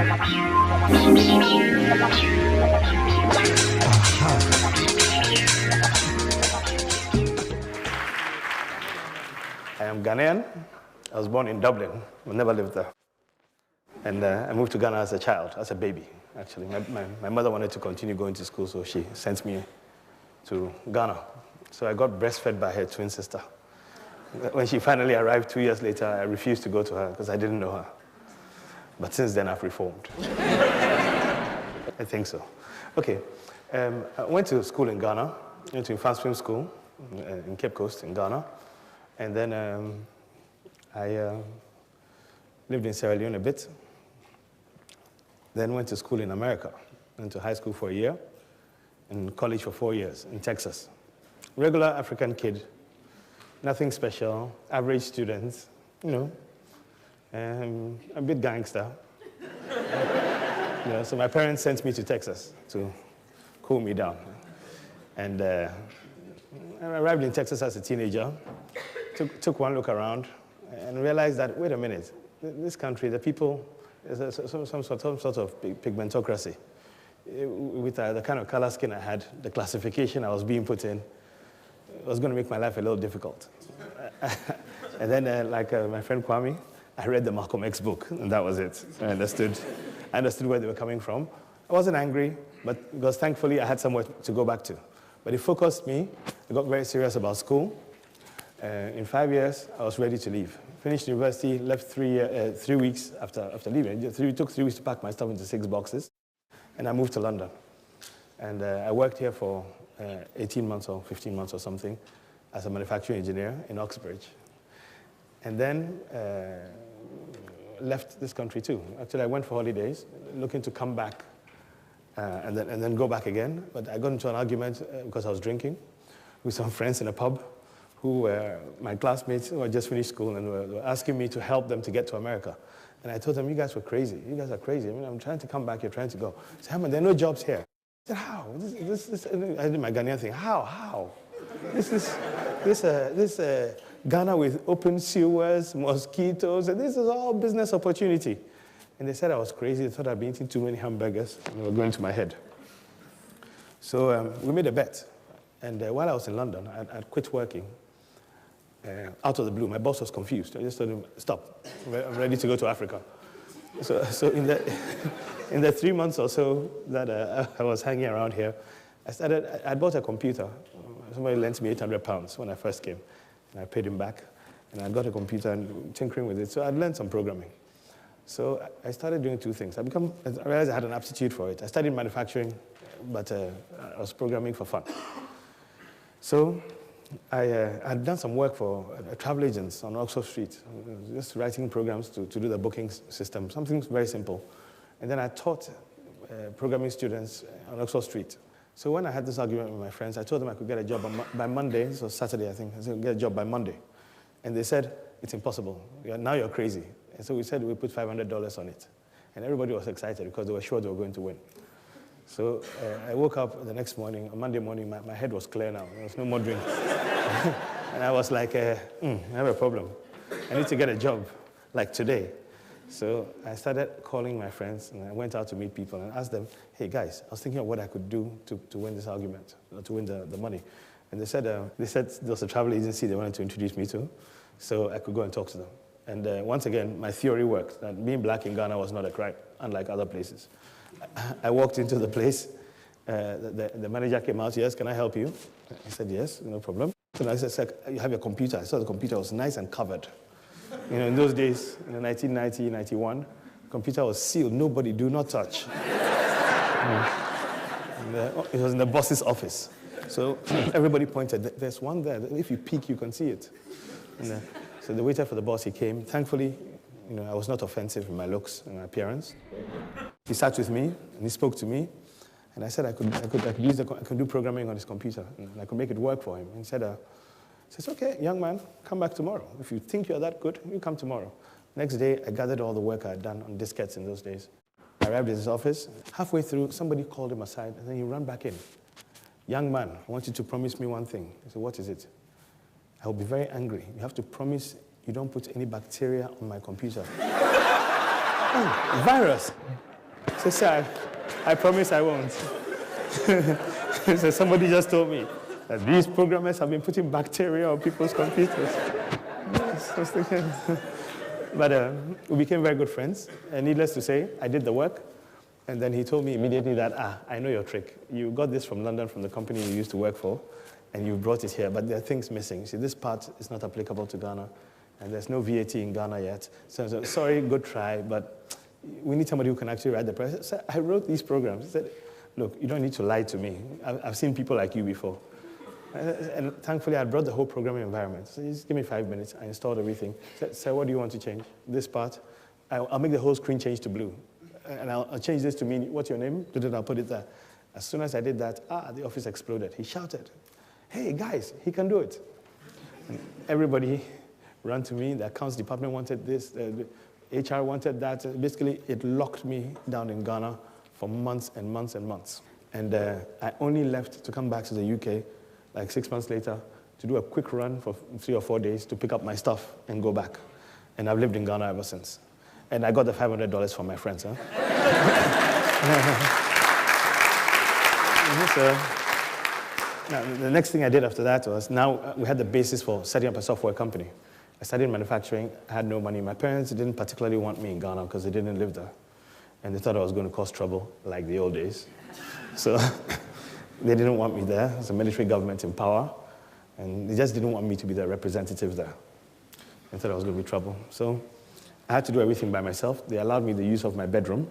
I am Ghanaian. I was born in Dublin. I never lived there. And I moved to Ghana as a child, as a baby, actually. My mother wanted to continue going to school, so she sent me to Ghana. So I got breastfed by her twin sister. When she finally arrived 2 years later, I refused to go to her because I didn't know her. But since then, I've reformed. I think so. Okay, I went to school in Ghana, went to Infant Swim School in Cape Coast in Ghana. And then I lived in Sierra Leone a bit. Then went to school in America. Went to high school for a year and college for 4 years in Texas. Regular African kid, nothing special, average student, you know, a bit gangster. You know, so my parents sent me to Texas to cool me down. And I arrived in Texas as a teenager, took one look around and realized that, wait a minute, this country, the people, there's some sort of pigmentocracy. With the kind of color skin I had, the classification I was being put in, it was going to make my life a little difficult. And then, like my friend Kwame, I read the Malcolm X book, and that was it. I understood where they were coming from. I wasn't angry, but because thankfully I had somewhere to go back to. But it focused me. I got very serious about school. In 5 years, I was ready to leave. Finished university, left 3 weeks after leaving. It took 3 weeks to pack my stuff into 6 boxes. And I moved to London. And I worked here for 18 months or 15 months or something as a manufacturing engineer in Oxbridge. And then left this country too. Actually, I went for holidays, looking to come back and then go back again. But I got into an argument because I was drinking with some friends in a pub who were my classmates who had just finished school and were asking me to help them to get to America. And I told them, you guys were crazy. You guys are crazy. I mean, I'm trying to come back, you're trying to go. I said, Herman, there are no jobs here. I said, how? I did my Ghanaian thing. How? This Ghana with open sewers, mosquitoes, and this is all business opportunity. And they said I was crazy. They thought I'd been eating too many hamburgers, and they were going to my head. So we made a bet. And while I was in London, I'd quit working. Out of the blue, my boss was confused. I just told him, stop, I'm ready to go to Africa. So in the 3 months or so that I was hanging around here, I bought a computer. Somebody lent me £800 when I first came, and I paid him back. And I got a computer and tinkering with it, so I'd learned some programming. So I started doing 2 things. I realized I had an aptitude for it. I studied manufacturing, but I was programming for fun. So I had done some work for travel agents on Oxford Street, just writing programs to do the booking system, something very simple. And then I taught programming students on Oxford Street. So when I had this argument with my friends, I told them I could get a job by Monday. This was Saturday, I think. I said, I could get a job by Monday. And they said, it's impossible. Now you're crazy. And so we said we put $500 on it. And everybody was excited because they were sure they were going to win. So I woke up the next morning, on Monday morning, my head was clear now. There was no more drink. And I was like, I have a problem. I need to get a job, like today. So I started calling my friends, and I went out to meet people and asked them, hey, guys, I was thinking of what I could do to win this argument, to win the money. And they said there was a travel agency they wanted to introduce me to, so I could go and talk to them. And once again, my theory worked, that being black in Ghana was not a crime, unlike other places. I walked into the place. The manager came out, yes, can I help you? I said, yes, no problem. So I said, you have your computer. I saw the computer was nice and covered. You know, in those days, in 1990, 91, the computer was sealed. Nobody, do not touch. It was in the boss's office. So everybody pointed, there's one there. If you peek, you can see it. So the waiter for the boss, he came. Thankfully, you know, I was not offensive in my looks and my appearance. He sat with me, and he spoke to me. And I said I could do programming on his computer, and I could make it work for him. And he said, okay, young man, come back tomorrow. If you think you're that good, you come tomorrow. Next day, I gathered all the work I had done on diskettes in those days. I arrived at his office. Halfway through, somebody called him aside, and then he ran back in. Young man, I want you to promise me one thing. I said, what is it? I will be very angry. You have to promise you don't put any bacteria on my computer. Virus. So, sir, I promise I won't. So somebody just told me that these programmers have been putting bacteria on people's computers. But we became very good friends. And needless to say, I did the work. And then he told me immediately that, I know your trick. You got this from London, from the company you used to work for, and you brought it here, but there are things missing. See, this part is not applicable to Ghana, and there's no VAT in Ghana yet. So sorry, good try, but we need somebody who can actually write the program. So I wrote these programs. He said, look, you don't need to lie to me. I've seen people like you before. And thankfully, I brought the whole programming environment. So just give me 5 minutes. I installed everything. So what do you want to change? This part. I'll make the whole screen change to blue. And I'll change this to mean, what's your name? I'll put it there. As soon as I did that, the office exploded. He shouted, hey, guys, he can do it. And everybody ran to me. The accounts department wanted this. The HR wanted that. Basically, it locked me down in Ghana for months and months and months. And I only left to come back to the UK like 6 months later to do a quick run for 3 or 4 days to pick up my stuff and go back. And I've lived in Ghana ever since. And I got the $500 from my friends. Huh? Now, the next thing I did after that was, now we had the basis for setting up a software company. I studied manufacturing. I had no money. My parents didn't particularly want me in Ghana because they didn't live there. And they thought I was going to cause trouble, like the old days. So they didn't want me there. There's a military government in power. And they just didn't want me to be the representative there. They thought I was going to be trouble. So I had to do everything by myself. They allowed me the use of my bedroom,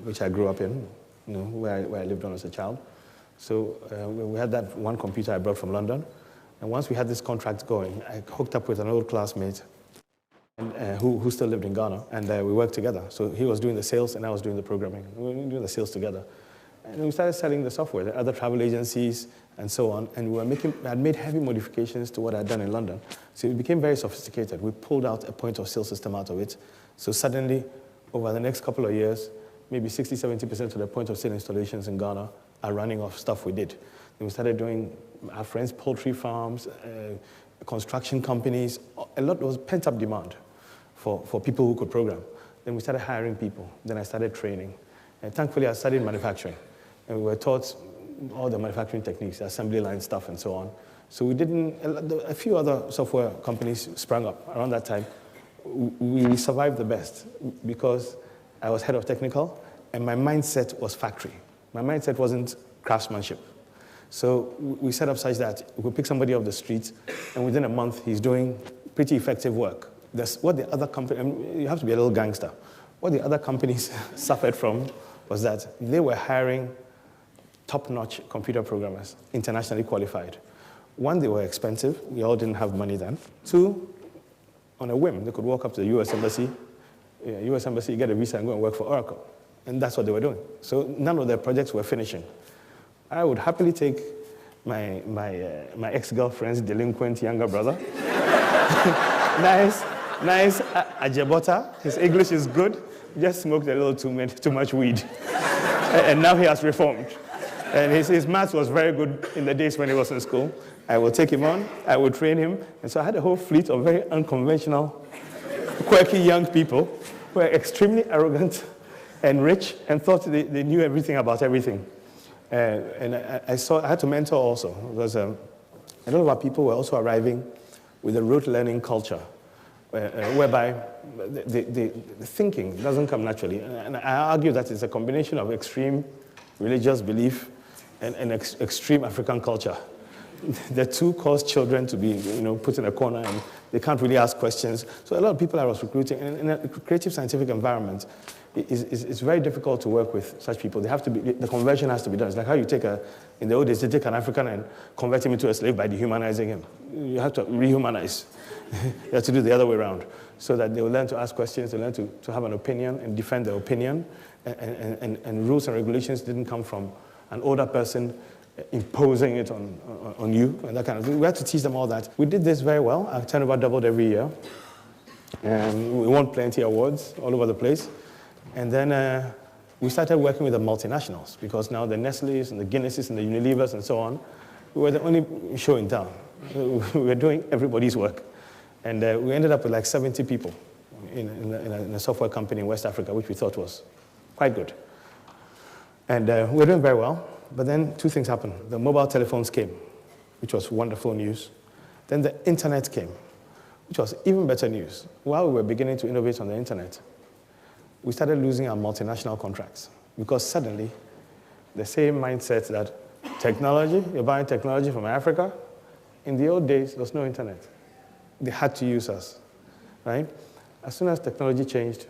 which I grew up in, where I lived on as a child. So we had that one computer I brought from London. And once we had this contract going, I hooked up with an old classmate who still lived in Ghana, and we worked together. So he was doing the sales, and I was doing the programming. We were doing the sales together. And we started selling the software to other travel agencies and so on. And I had made heavy modifications to what I'd done in London. So it became very sophisticated. We pulled out a point of sale system out of it. So suddenly, over the next couple of years, maybe 60, 70% of the point of sale installations in Ghana are running off stuff we did. Then we started doing our friends' poultry farms, construction companies. A lot was pent-up demand for people who could program. Then we started hiring people. Then I started training. And thankfully, I studied manufacturing. And we were taught all the manufacturing techniques, the assembly line stuff, and so on. So we a few other software companies sprang up around that time. We survived the best because I was head of technical, and my mindset was factory. My mindset wasn't craftsmanship. So we set up such that we could pick somebody off the street, and within a month, he's doing pretty effective work. That's what the other company, you have to be a little gangster. What the other companies suffered from was that they were hiring top-notch computer programmers, internationally qualified. One, they were expensive. We all didn't have money then. Two, on a whim, they could walk up to the US Embassy, get a visa and go and work for Oracle. And that's what they were doing. So none of their projects were finishing. I would happily take my ex-girlfriend's delinquent younger brother. nice Ajebota. His English is good. Just smoked a little too much weed. And now he has reformed. And his maths was very good in the days when he was in school. I will take him on, I will train him. And so I had a whole fleet of very unconventional, quirky young people who were extremely arrogant and rich and thought they knew everything about everything. And I had to mentor also, because a lot of our people were also arriving with a rote learning culture, whereby the thinking doesn't come naturally. And I argue that it's a combination of extreme religious belief and extreme African culture. The two cause children to be put in a corner, and they can't really ask questions. So a lot of people I was recruiting, in a creative scientific environment, it's very difficult to work with such people. They have to be, the conversion has to be done. It's like how you take in the old days, they take an African and convert him into a slave by dehumanizing him. You have to rehumanize. You have to do the other way around, so that they will learn to ask questions, they learn to have an opinion and defend their opinion, and rules and regulations didn't come from an older person imposing it on you, and that kind of thing. We had to teach them all that. We did this very well. Our turnover doubled every year. And we won plenty of awards all over the place. And then we started working with the multinationals, because now the Nestle's and the Guinnesses and the Unilevers and so on, we were the only show in town. We were doing everybody's work. And we ended up with like 70 people in a software company in West Africa, which we thought was quite good. And we're doing very well. But then two things happened. The mobile telephones came, which was wonderful news. Then the internet came, which was even better news. While we were beginning to innovate on the internet, we started losing our multinational contracts because suddenly the same mindset that technology, you're buying technology from Africa. In the old days, there was no internet. They had to use us, right? As soon as technology changed,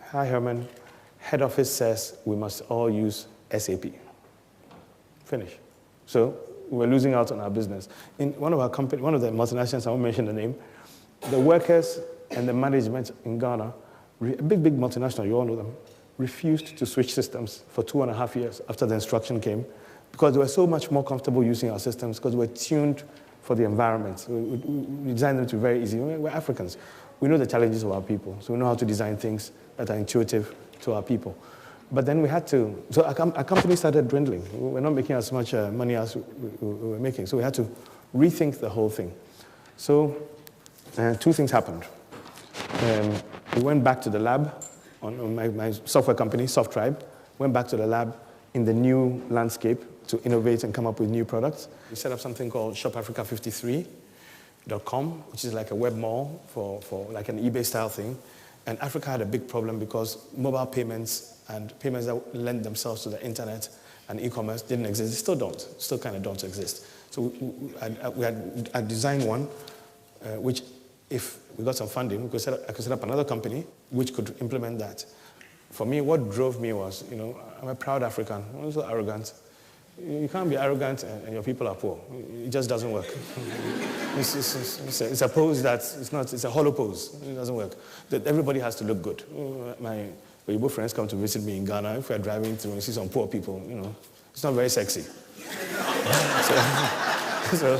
hi Herman, head office says we must all use SAP. Finish. So we're losing out on our business. In one of our company, one of the multinationals, I won't mention the name, the workers and the management in Ghana, a big multinational, you all know them, refused to switch systems for 2.5 years after the instruction came because they were so much more comfortable using our systems because we're tuned for the environment. We designed them to be very easy. We're Africans. We know the challenges of our people, so we know how to design things that are intuitive to our people. But then we had to, so our company started dwindling. We're not making as much money as we were making, so we had to rethink the whole thing. So two things happened. We went back to the lab, on my software company, SoftTribe, went back to the lab in the new landscape to innovate and come up with new products. We set up something called shopafrica53.com, which is like a web mall for like an eBay-style thing. And Africa had a big problem because mobile payments and payments that lend themselves to the internet and e-commerce didn't exist. They still kind of don't exist. So I designed one, which if we got some funding, I could set up another company which could implement that. For me, what drove me was, I'm a proud African. I'm also arrogant. You can't be arrogant and your people are poor. It just doesn't work. It's a pose it's a hollow pose. It doesn't work. That everybody has to look good. My Igbo friends come to visit me in Ghana. If we're driving through and see some poor people, it's not very sexy. so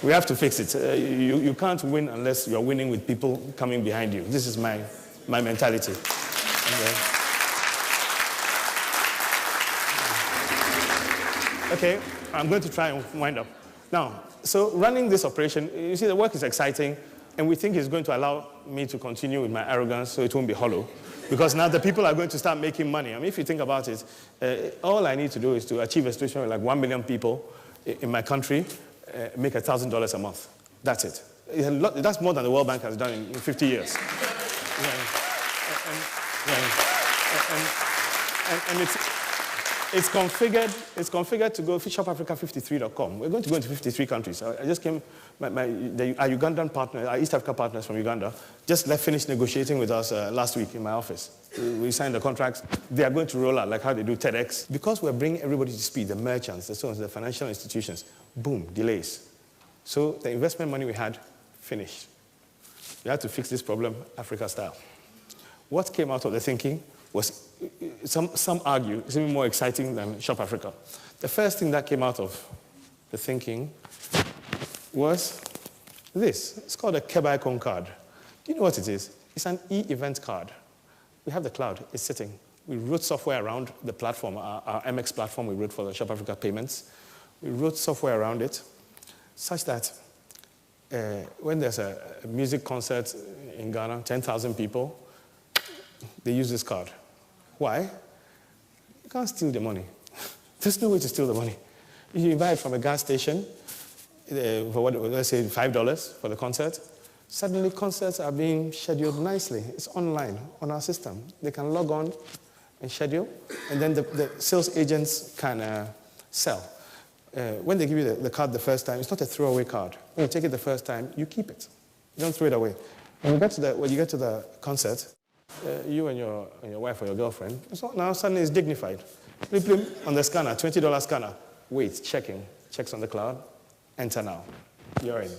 we have to fix it. You can't win unless you're winning with people coming behind you. This is my mentality. Okay, I'm going to try and wind up. Now, so running this operation, you see the work is exciting, and we think it's going to allow me to continue with my arrogance so it won't be hollow. Because now the people are going to start making money. I mean, if you think about it, all I need to do is to achieve a situation where like 1 million people in my country make $1,000 a month. That's it. That's more than the World Bank has done in 50 years. And it's configured to go shopafrica53.com. We're going to go into 53 countries. I just came, our Ugandan partner, our East Africa partners from Uganda, just finished negotiating with us last week in my office. We signed the contracts. They are going to roll out like how they do TEDx. Because we're bringing everybody to speed, the merchants, the financial institutions, boom, delays. So the investment money we had, finished. We had to fix this problem Africa style. What came out of the thinking was, some argue, it's even more exciting than Shop Africa. The first thing that came out of the thinking was this. It's called a Kebaikon card. Do you know what it is? It's an e-event card. We have the cloud. It's sitting. We wrote software around the platform, our MX platform we wrote for the Shop Africa payments. We wrote software around it such that when there's a music concert in Ghana, 10,000 people, they use this card. Why? You can't steal the money. There's no way to steal the money. You buy it from a gas station for let's say $5 for the concert. Suddenly concerts are being scheduled nicely. It's online on our system. They can log on and schedule, and then the sales agents can sell. When they give you the card the first time, it's not a throwaway card. When you take it the first time, you keep it. You don't throw it away. When you get to the concert, you and your wife or your girlfriend, so now suddenly it's dignified. On the scanner, $20 scanner. Wait, checking. Checks on the cloud. Enter now. You're in.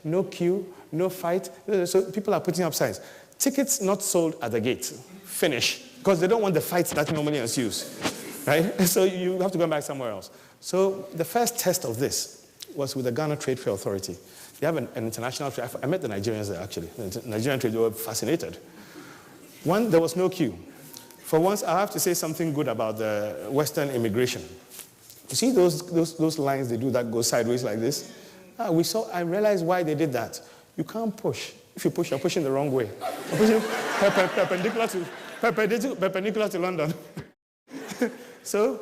No queue, no fight. So people are putting up signs. Tickets not sold at the gate. Finish. Because they don't want the fights that normally ensues. Right? So you have to go back somewhere else. So the first test of this was with the Ghana Trade Fair Authority. They have an international trade. I met the Nigerians there, actually. The Nigerian trade, they were fascinated. One, there was no queue. For once, I have to say something good about the Western immigration. You see those lines they do that go sideways like this? I realized why they did that. You can't push. If you push, you're pushing the wrong way. You're pushing perpendicular to London. So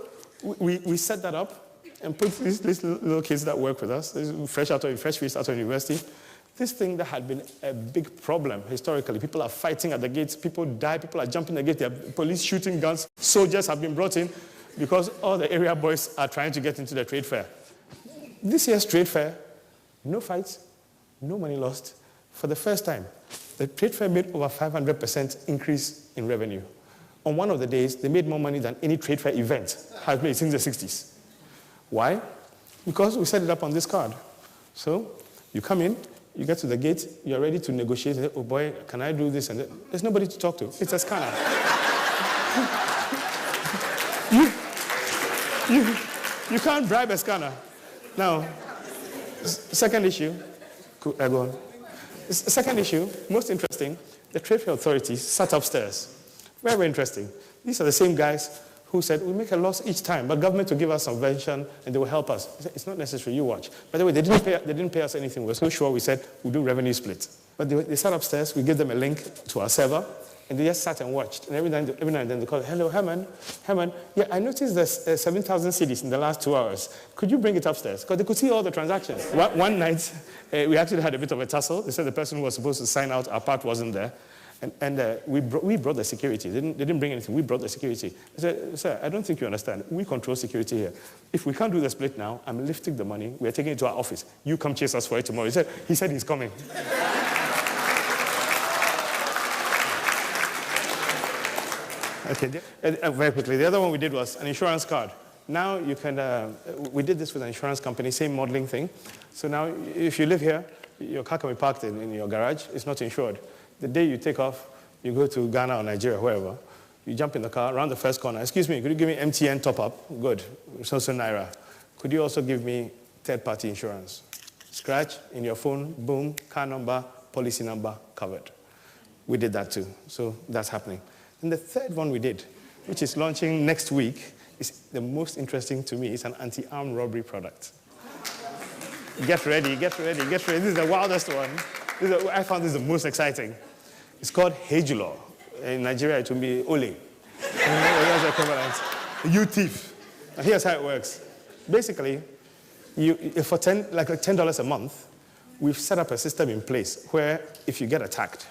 we set that up and put these little kids that work with us, fresh fish out of university. This thing that had been a big problem historically. People are fighting at the gates, people die, people are jumping the gate, there are police shooting guns, soldiers have been brought in because all the area boys are trying to get into the trade fair. This year's trade fair, no fights, no money lost. For the first time, the trade fair made over 500% increase in revenue. On one of the days, they made more money than any trade fair event has made since the 60s. Why? Because we set it up on this card. So you come in, you get to the gate, you're ready to negotiate. Oh boy, can I do this? And that? There's nobody to talk to. It's a scanner. you can't bribe a scanner. Now, second issue, go on. Second issue, most interesting, the Trade Fair authorities sat upstairs. Very, very interesting. These are the same guys who said, we make a loss each time, but government will give us subvention and they will help us. It's not necessary, you watch. By the way, they didn't pay us anything. We were so sure, we said, we'll do revenue split. But they sat upstairs, we gave them a link to our server, and they just sat and watched. And every now and then they called, hello, Herman, yeah, I noticed there's 7,000 CDs in the last 2 hours. Could you bring it upstairs? Because they could see all the transactions. One night, we actually had a bit of a tussle. They said the person who was supposed to sign out, our part wasn't there. And we brought the security. They didn't bring anything. We brought the security. I said, sir, I don't think you understand. We control security here. If we can't do the split now, I'm lifting the money. We're taking it to our office. You come chase us for it tomorrow. He said he's coming. Okay, very quickly. The other one we did was an insurance card. Now you can, we did this with an insurance company, same modeling thing. So now if you live here, your car can be parked in your garage. It's not insured. The day you take off, you go to Ghana or Nigeria, wherever, you jump in the car, around the first corner. Excuse me, could you give me MTN top-up? Good. So Naira. Could you also give me third-party insurance? Scratch in your phone, boom, car number, policy number, covered. We did that too. So that's happening. And the third one we did, which is launching next week, is the most interesting to me. It's an anti-armed robbery product. Get ready, get ready, get ready. This is the wildest one. I found this the most exciting. It's called Hejulor. In Nigeria, it will be Ole. That's the equivalent. You thief. Now, here's how it works. Basically, for $10 a month, we've set up a system in place where if you get attacked,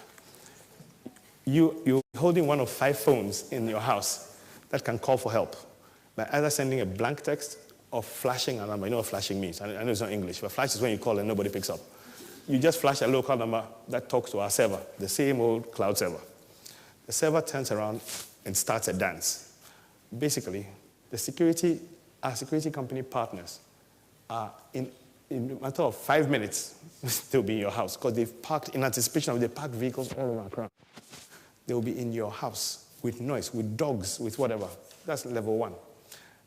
you're holding one of 5 phones in your house that can call for help by either sending a blank text or flashing a number. You know what flashing means. I know it's not English, but flash is when you call and nobody picks up. You just flash a local number that talks to our server, the same old cloud server. The server turns around and starts a dance. Basically, our security company partners are in a matter of 5 minutes, they'll be in your house because they've parked in anticipation of they parked vehicles all over Accra. They'll be in your house with noise, with dogs, with whatever. That's level 1.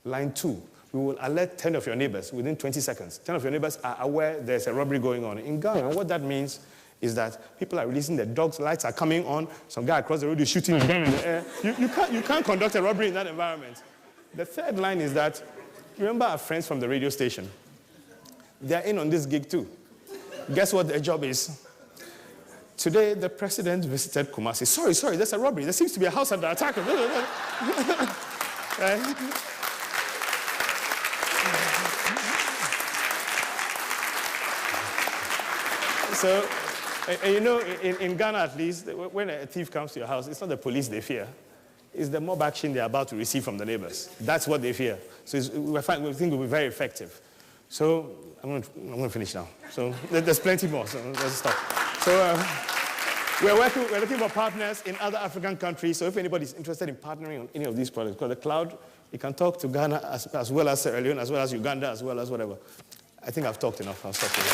Line 2. We will alert 10 of your neighbors within 20 seconds. 10 of your neighbors are aware there's a robbery going on. In Ghana, what that means is that people are releasing their dogs, lights are coming on, some guy across the road is shooting a gun in the air. You can't conduct a robbery in that environment. The third line is that, remember our friends from the radio station? They're in on this gig too. Guess what their job is? Today, the president visited Kumasi. Sorry, there's a robbery. There seems to be a house under attack. So, you know, in Ghana at least, when a thief comes to your house, it's not the police they fear. It's the mob action they're about to receive from the neighbors. That's what they fear. So we think it will be very effective. So I'm going to finish now. So there's plenty more, so let's stop. So we're looking for partners in other African countries. So if anybody's interested in partnering on any of these products, because the cloud, you can talk to Ghana as well as Sierra Leone, as well as Uganda, as well as whatever. I think I've talked enough. I'll stop here.